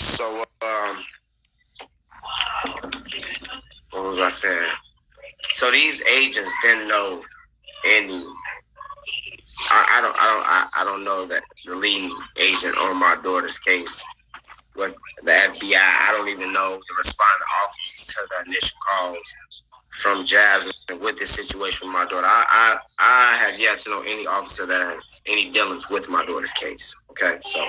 So, what was I saying? So these agents didn't know any. I don't know that the lead agent on my daughter's case, what the FBI. I don't even know the responding officers to the initial calls from Jasmine with this situation with my daughter. I have yet to know any officer that has any dealings with my daughter's case. Okay, so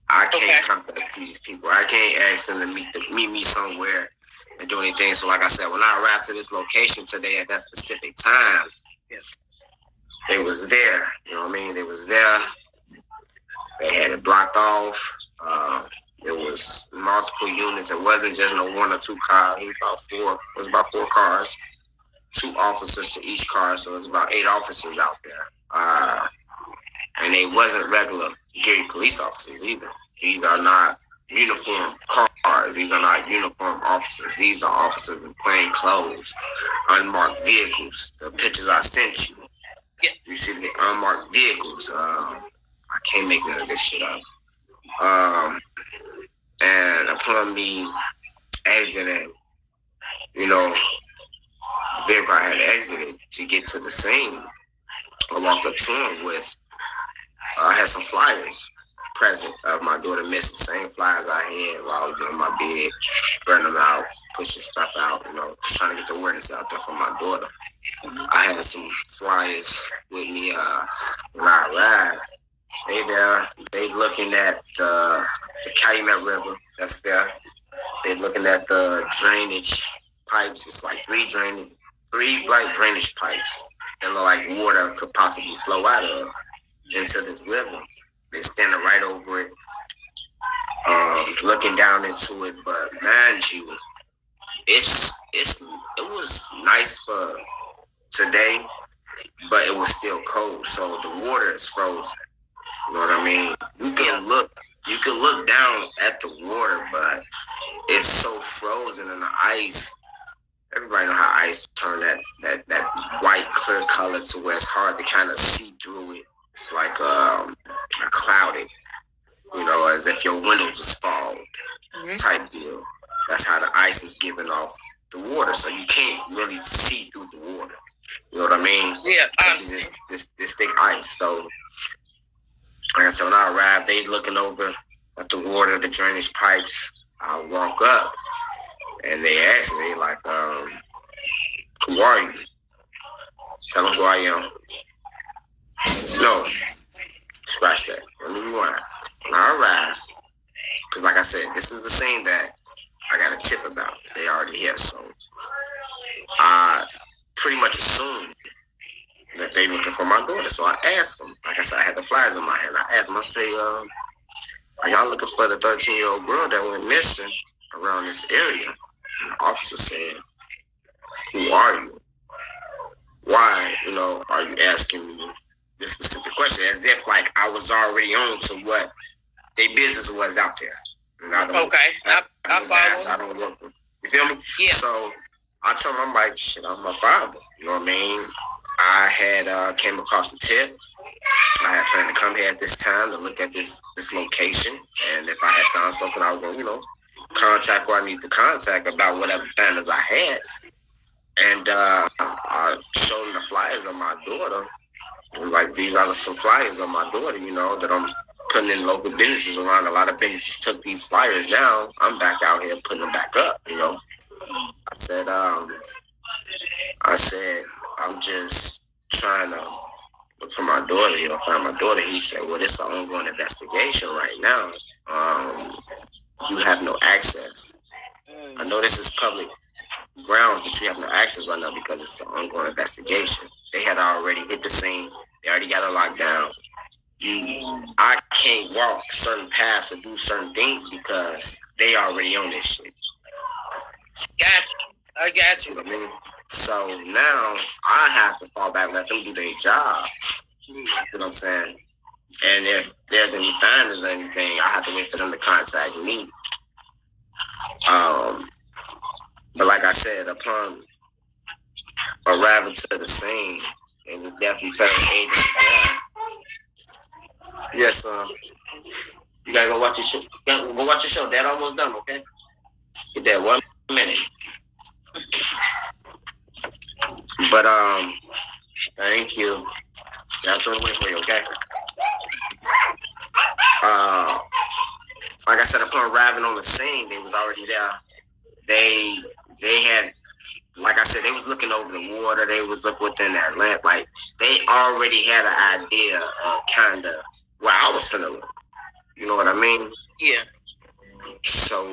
I can't contact these people. I can't ask them to meet me somewhere and do anything. So like I said, when I arrived to this location today at that specific time, they was there. You know what I mean? They was there. They had it blocked off. There was multiple units. It wasn't just no one or two cars. It was about four cars. 2 officers to each car, so it was about 8 officers out there. And they wasn't regular Gary police officers either. These are not uniform cars. These are not uniform officers. These are officers in plain clothes, unmarked vehicles. The pictures I sent you, you see the unmarked vehicles. I can't make none of this shit up. And upon me exiting, the vehicle I had exited to get to the scene, I walked up to him with, I had some flyers present of my daughter missing, same flyers I had while I was doing my bid, spreading them out, pushing stuff out, just trying to get the awareness out there for my daughter. I had some flyers with me when I arrived. They looking at the Calumet River that's there. They looking at the drainage pipes. It's like three bright drainage pipes that look like water could possibly flow out of into this river. They're standing right over it, looking down into it. But mind you, it was nice for today, but it was still cold. So the water is frozen. You know what I mean? You can look down at the water, but it's so frozen in the ice. Everybody know how ice turn that white clear color to where it's hard to kind of see through it. It's like clouded, as if your windows was fogged type deal. That's how the ice is giving off the water, so you can't really see through the water. You know what I mean? Yeah. This thick ice. So, like I said, when I arrived, they looking over at the water, the drainage pipes. I walk up, and they ask me, like, who are you? Tell them who I am. No, scratch that. Let me rewind. When I arrived, because like I said, this is the scene that I got a tip about. They already here, so I pretty much assumed that they looking for my daughter. So I asked them, like I said, I had the flyers in my hand. I asked them, I say, are y'all looking for the 13-year-old girl that went missing around this area? And the officer said, who are you? Why, are you asking me this specific question? As if like I was already on to what their business was out there. And I follow. I don't work with, you feel me? Yeah. So I told him, I'm like, shit, I'm my father. You know what I mean? I had came across the tip. I had planned to come here at this time to look at this location. And if I had found something, I was going to, contact who I need to contact about whatever findings I had. And I showed them the flyers of my daughter. And like, these are some flyers of my daughter, that I'm putting in local businesses around. A lot of businesses took these flyers down. I'm back out here putting them back up, I said, I'm just trying to look for my daughter, find my daughter. He said, well, it's an ongoing investigation right now. You have no access. I know this is public grounds, but you have no access right now because it's an ongoing investigation. They had already hit the scene. They already got it locked down. I can't walk certain paths or do certain things because they already own this shit. I got you. You know what I mean? So now I have to fall back and let them do their job. You know what I'm saying? And if there's any findings or anything, I have to wait for them to contact me. But like I said, upon arriving to the scene, it was definitely federal agents there. Yes, You gotta go watch your show. Go watch your show. Dad almost done, okay? Get that 1 minute. But thank you. That's the way for you, okay? Like I said, upon arriving on the scene, they was already there. They had, like I said, they was looking over the water. They was looking within that lamp. Like, they already had an idea of kind of where I was finna look. You know what I mean? Yeah. So,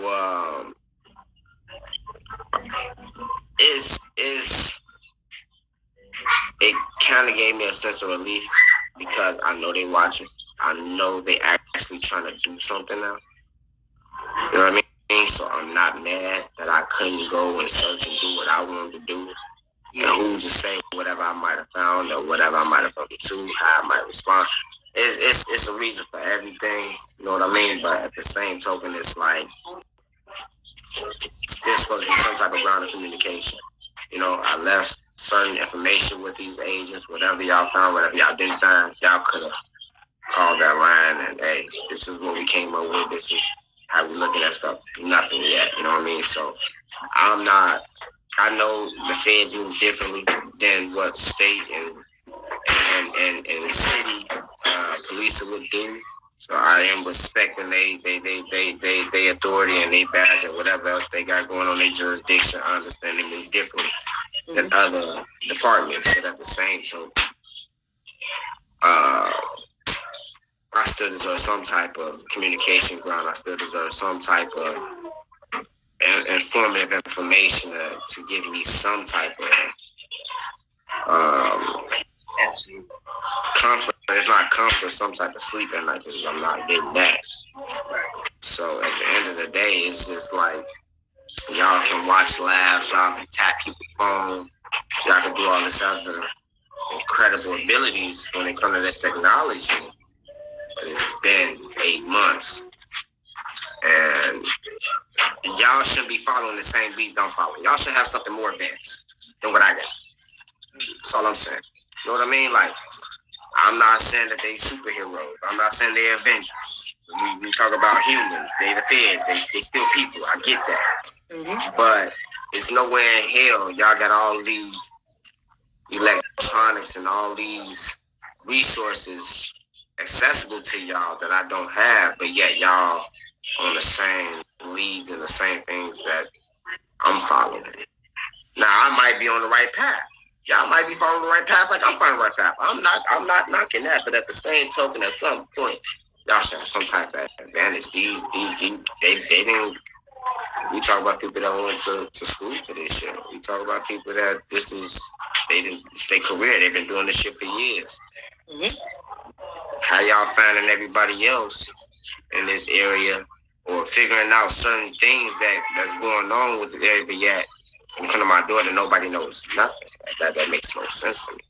it kind of gave me a sense of relief because I know they watching. I know they actually trying to do something now. You know what I mean? So I'm not mad that I couldn't go and search and do what I wanted to do. Yeah. And who's to say whatever I might have found or whatever I might have found to, how I might respond. It's a reason for everything. You know what I mean? But at the same token, it's like there's supposed to be some type of ground of communication. You know, I left certain information with these agents. Whatever y'all found, whatever y'all didn't find, y'all could have called that line and, hey, this is what we came up with. This is how we looking at stuff. Nothing yet. You know what I mean? So I know the feds move differently than what state and city police would do. So I am respecting they authority and they badge and whatever else they got going on their jurisdiction. I understand they move differently than other departments, but at the same time, I still deserve some type of communication ground. I still deserve some type of informative information to give me some type of comfort, if not comfort, some type of sleep at night because I'm not getting that. So at the end of the day, it's just like y'all can watch labs, y'all can tap people's phone, y'all can do all this other incredible abilities when it comes to this technology. But it's been 8 months. And y'all shouldn't be following the same leads I'm following. Y'all should have something more advanced than what I got. That's all I'm saying. You know what I mean? Like, I'm not saying that they superheroes. I'm not saying they're Avengers. We talk about humans. They the feds. They still people. I get that. Mm-hmm. But it's nowhere in hell y'all got all these electronics and all these resources accessible to y'all that I don't have, but yet y'all on the same leads and the same things that I'm following. Now I might be on the right path. Y'all might be following the right path like I'm following the right path. I'm not knocking that, but at the same token, at some point, y'all should have some type of advantage. They didn't. We talk about people that went to school for this shit. We talk about people that they didn't stay career. They've been doing this shit for years. Mm-hmm. How y'all finding everybody else in this area or figuring out certain things that's going on with the area, but yet when it comes to my daughter, nobody knows nothing. That makes no sense to me.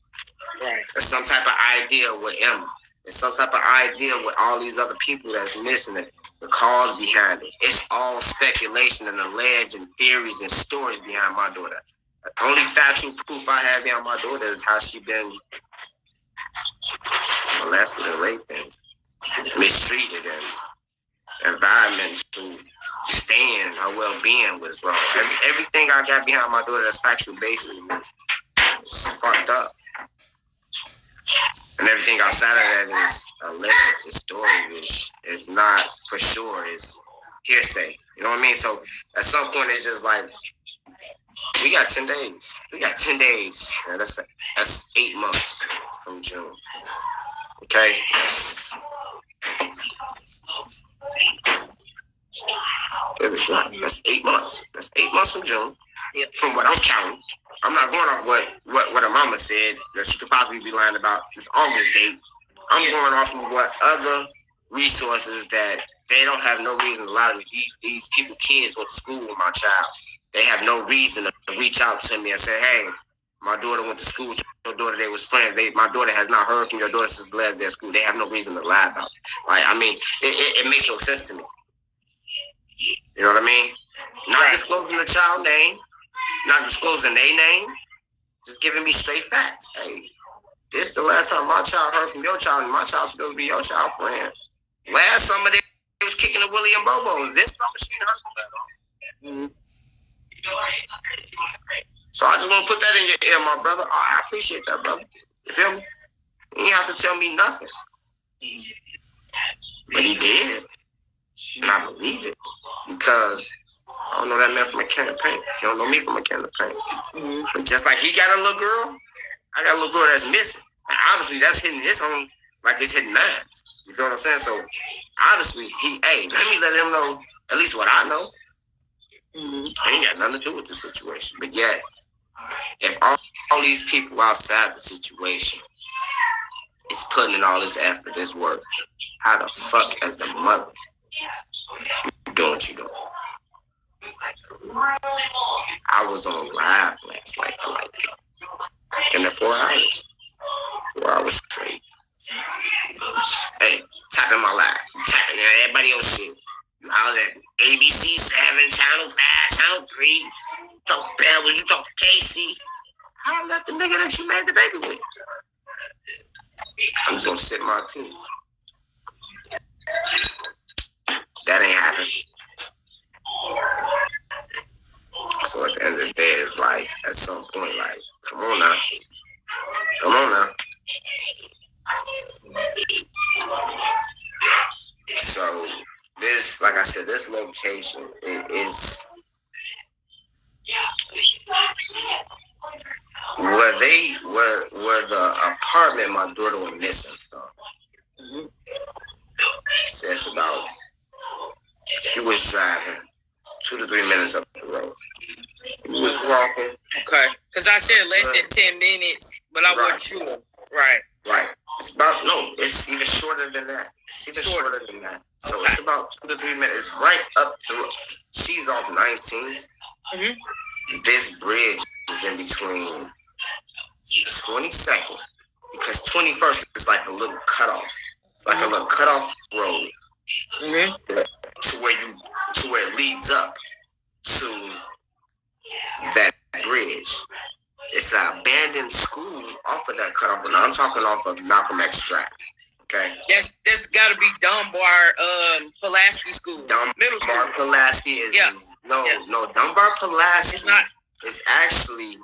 Right. There's some type of idea with Emma. There's some type of idea with all these other people that's missing it, the cause behind it. It's all speculation and alleged and theories and stories behind my daughter. The only factual proof I have behind my daughter is how she been molested and raped and mistreated and environment to stand her well-being was wrong. Everything I got behind my daughter that's factual basis is fucked up. And everything outside of that is alleged. The story is not for sure. It's hearsay. You know what I mean? So at some point, it's just like, we got 10 days. We got 10 days. Yeah, that's 8 months from June. Okay? That's 8 months. That's 8 months from June. Yep. From what I'm counting. I'm not going off what her mama said that she could possibly be lying about this August date. I'm going off of what other resources that they don't have no reason to lie to me. These kids went to school with my child. They have no reason to reach out to me and say, hey, my daughter went to school with your daughter. They was friends. My daughter has not heard from your daughter since the last day of school. They have no reason to lie about it. Like, I mean, it makes no sense to me. You know what I mean? Not disclosing the child name, not disclosing their name, just giving me straight facts. Hey, this the last time my child heard from your child, and my child's supposed to be your child friend. Last summer they was kicking the Willie and Bobos. This summer she ain't heard from that. So I just want to put that in your ear, my brother. I appreciate that, brother. You feel me? You ain't have to tell me nothing. But he did. And I believe it. Because I don't know that man from a can of paint. He don't know me from a can of paint. But just like he got a little girl, I got a little girl that's missing. And obviously that's hitting his own like it's hitting mine. You feel what I'm saying? So obviously let me let him know at least what I know. I ain't got nothing to do with the situation. But yet, if all these people outside the situation is putting in all this effort, this work, how the fuck as the mother you doing what you doing? I was on live last night for like in the 4 hours. 4 hours straight. Hey, tapping my live. Tapping everybody else shit. You holler at ABC 7, Channel 5, Channel 3. Talk to Bell, you talk to Casey. I left the nigga that you made the baby with. I'm just gonna sit my team. That ain't happening. So at the end of the day, it's like, at some point, like, come on now. Come on now. So, this, like I said, this location is where the apartment my daughter went missing from. Says about, she was driving 2 to 3 minutes up the road. He was walking. Okay. Because I said less than 10 minutes, but I wasn't sure. Right. It's about, it's even shorter than that. It's even shorter than that. So it's about 2 to 3 minutes. It's right up the road. She's off 19th. This bridge is in between 22nd, because 21st is like a little cutoff. It's like a little cutoff road to where it leads up to that bridge. It's an abandoned school off of that cutoff. And I'm talking off of Malcolm X Drive. Okay. That's got to be Dunbar Pulaski School. Middle school. Dunbar Pulaski is no Dunbar Pulaski. It's not. It's actually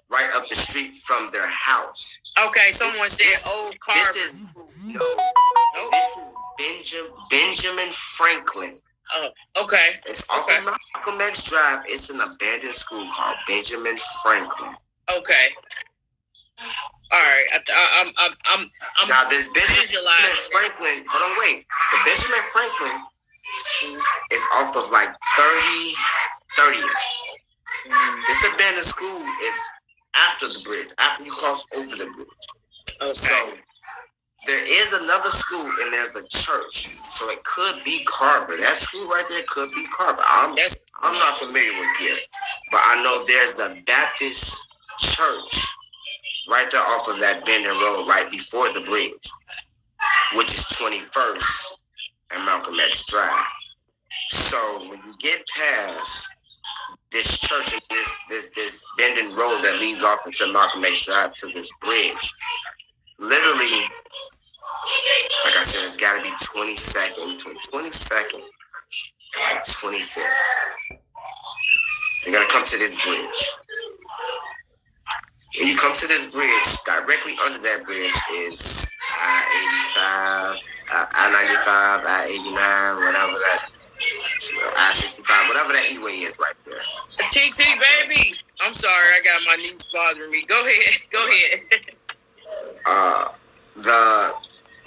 right up the street from their house. Okay, someone said old car. This is This is Benjamin Franklin. Oh, okay. It's off of Malcolm X Drive. It's an abandoned school called Benjamin Franklin. Okay. All right. I'm now this Benjamin Franklin. Hold on, wait. The Benjamin Franklin is off of like 30th. This abandoned school is after the bridge, after you cross over the bridge. Okay. So there is another school and there's a church. So it could be Carver. That school right there could be Carver. I'm not familiar with it, but I know there's the Baptist church right there off of that bending road right before the bridge, which is 21st and Malcolm X Drive. So when you get past this church and this bending road that leads off into Malcolm X Drive to this bridge, literally, like I said, it's got to be 22nd, between 22nd and 25th. You're going to come to this bridge. When you come to this bridge, directly under that bridge is I-85, I-95, I-89, whatever that, I-65, whatever that E-way is right there. TT, baby! I'm sorry, I got my niece bothering me. Go ahead.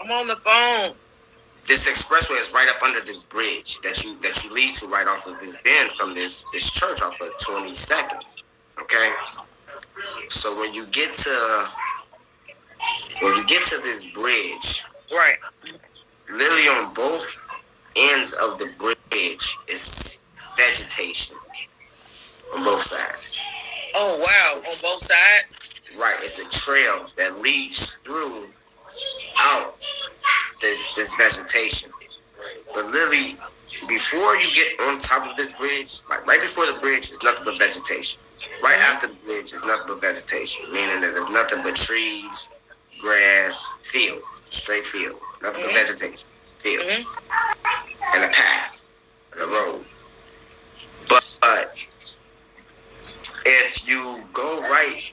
I'm on the phone. This expressway is right up under this bridge that you lead to right off of this bend from this church off of 22nd. Okay? So when you get to this bridge, right, literally on both ends of the bridge is vegetation on both sides. Oh wow, on both sides? Right, it's a trail that leads through out this vegetation. But literally, before you get on top of this bridge, like right before the bridge, is nothing but vegetation. Right after the bridge is nothing but vegetation, meaning that there's nothing but trees, grass, field, straight field, nothing but vegetation. field and a path and a road. But if you go right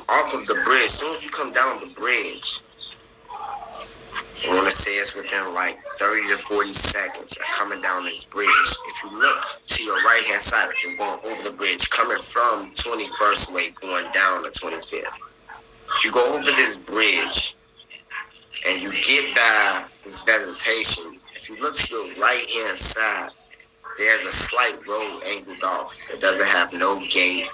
off of the bridge, as soon as you come down the bridge, I want to say it's within like 30 to 40 seconds of coming down this bridge. If you look to your right-hand side, if you're going over the bridge, coming from 21st Way, going down to 25th. If you go over this bridge and you get by this vegetation, if you look to your right-hand side, there's a slight road angled off. It doesn't have no gate,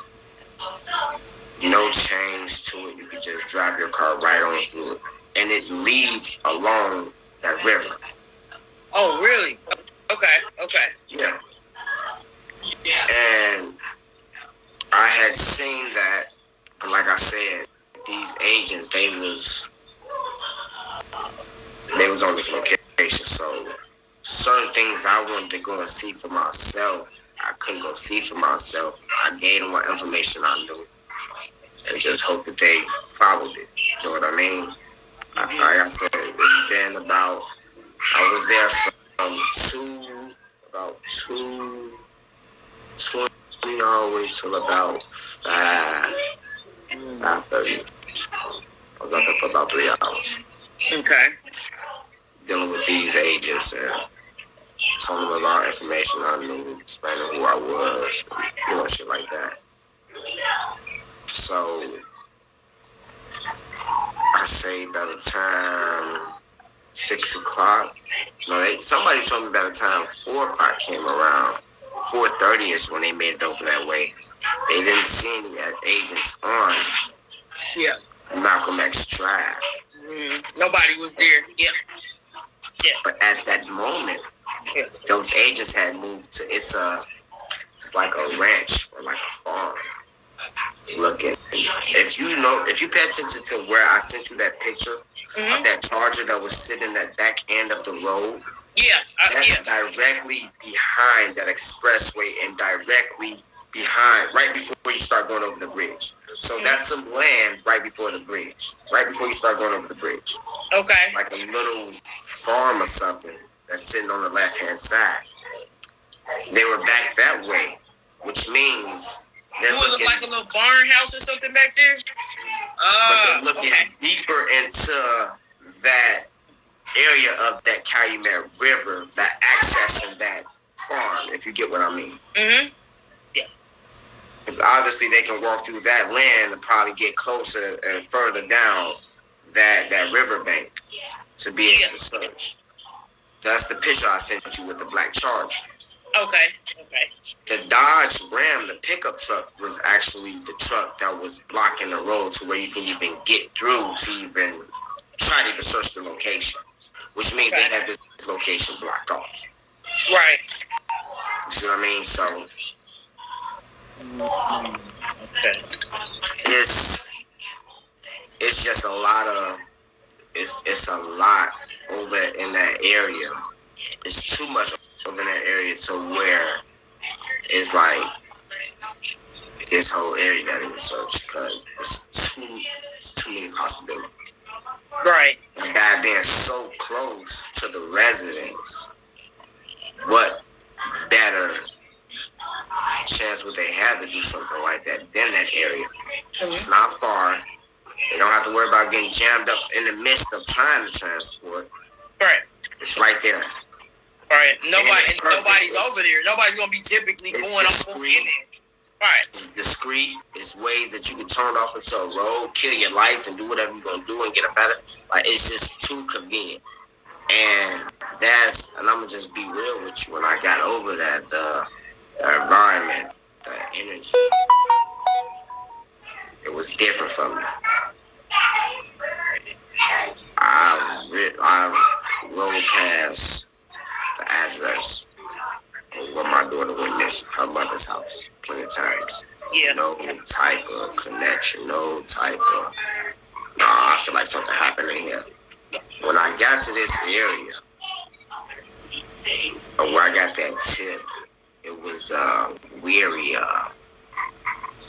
no change to it. You can just drive your car right on through it. And it leads along that river. Oh, really? Okay. Yeah. And I had seen that, but like I said, these agents, they was on this location. So certain things I wanted to go and see for myself, I couldn't go see for myself. I gave them what information I knew and just hope that they followed it. You know what I mean? Like I said, it's been about, I was there from 2:20 all the way till about 5:30. I was out there for about 3 hours. Okay. Dealing with these agents and telling them a lot of information I knew, explaining who I was, shit like that. So I say by the time 6 o'clock, somebody told me by the time 4 o'clock came around, 4:30 is when they made it over that way. They didn't see any agents on Malcolm X Drive. Nobody was there. Yeah. But at that moment, those agents had moved to, it's like a ranch or like a farm. Looking, if you pay attention to where I sent you that picture of that Charger that was sitting at back end of the road, that's directly behind that expressway and directly behind, right before you start going over the bridge. So that's some land right before the bridge, right before you start going over the bridge. Okay. It's like a little farm or something that's sitting on the left-hand side. They were back that way, which means it looked like a little barn house or something back there? But they're looking deeper into that area of that Calumet River, that accessing that farm, if you get what I mean. Yeah. Because obviously they can walk through that land and probably get closer and further down that riverbank to be able to search. That's the picture I sent you with the black Charger. Okay. The Dodge Ram, the pickup truck, was actually the truck that was blocking the road to where you can even get through to even try to even search the location, which means they have this location blocked off. Right. You see what I mean? So it's just a lot of it's a lot over in that area. It's too much over in that area to where it's like this whole area got to be searched because it's too many possibilities. Right. And by being so close to the residents, what better chance would they have to do something like that than that area? It's not far. They don't have to worry about getting jammed up in the midst of trying to transport. Right. It's right there. Right. Nobody's over there. Nobody's gonna be typically going up in there. Right. It's discreet. It's ways that you can turn off into a road, kill your lights, and do whatever you're gonna do and get up out of it. Like, it's just too convenient. And I'm gonna just be real with you. When I got over that, the environment, the energy, it was different from me. I rode past the address of where my daughter went missing, her mother's house, plenty of times. Yeah. No type of connection, no type of, I feel like something happened in here. When I got to this area, where I got that tip, it was weary,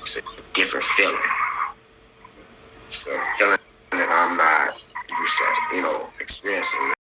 it's a different feeling. It's a feeling that I'm not used to, experiencing.